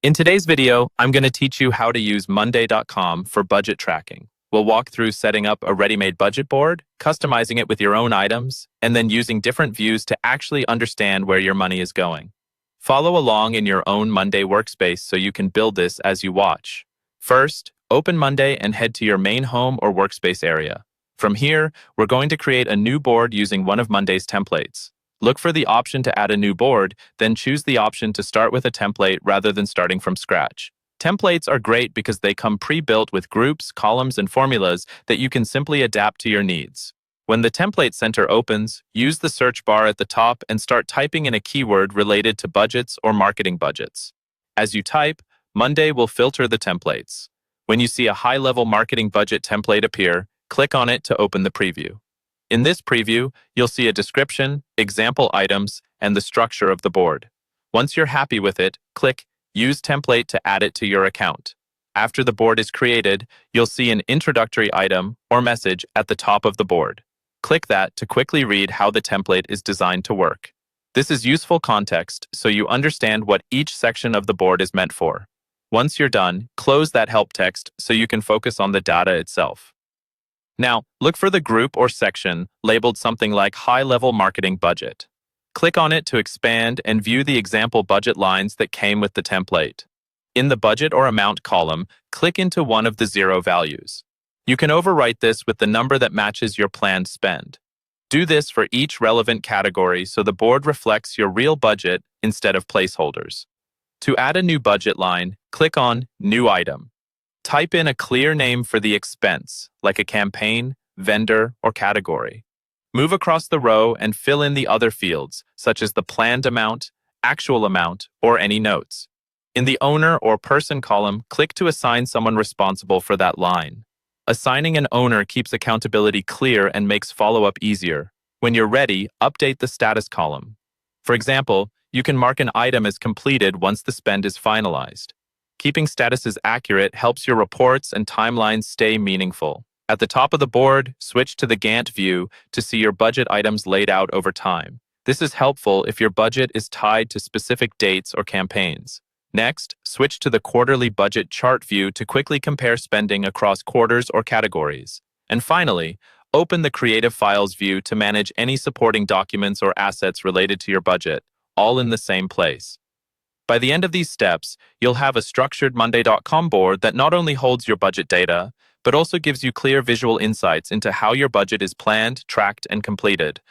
In today's video, I'm going to teach you how to use Monday.com for budget tracking. We'll walk through setting up a ready-made budget board, customizing it with your own items, and then using different views to actually understand where your money is going. Follow along in your own Monday workspace so you can build this as you watch. First, open Monday and head to your main home or workspace area. From here, we're going to create a new board using one of Monday's templates. Look for the option to add a new board, then choose the option to start with a template rather than starting from scratch. Templates are great because they come pre-built with groups, columns, and formulas that you can simply adapt to your needs. When the Template Center opens, use the search bar at the top and start typing in a keyword related to budgets or marketing budgets. As you type, Monday will filter the templates. When you see a high-level marketing budget template appear, click on it to open the preview. In this preview, you'll see a description, example items, and the structure of the board. Once you're happy with it, click Use Template to add it to your account. After the board is created, you'll see an introductory item or message at the top of the board. Click that to quickly read how the template is designed to work. This is useful context so you understand what each section of the board is meant for. Once you're done, close that help text so you can focus on the data itself. Now, look for the group or section labeled something like High-Level Marketing Budget. Click on it to expand and view the example budget lines that came with the template. In the Budget or Amount column, click into one of the 0 values. You can overwrite this with the number that matches your planned spend. Do this for each relevant category so the board reflects your real budget instead of placeholders. To add a new budget line, click on New Item. Type in a clear name for the expense, like a campaign, vendor, or category. Move across the row and fill in the other fields, such as the planned amount, actual amount, or any notes. In the Owner or Person column, click to assign someone responsible for that line. Assigning an owner keeps accountability clear and makes follow-up easier. When you're ready, update the status column. For example, you can mark an item as completed once the spend is finalized. Keeping statuses accurate helps your reports and timelines stay meaningful. At the top of the board, switch to the Gantt view to see your budget items laid out over time. This is helpful if your budget is tied to specific dates or campaigns. Next, switch to the quarterly budget chart view to quickly compare spending across quarters or categories. And finally, open the Creative Files view to manage any supporting documents or assets related to your budget, all in the same place. By the end of these steps, you'll have a structured Monday.com board that not only holds your budget data, but also gives you clear visual insights into how your budget is planned, tracked, and completed.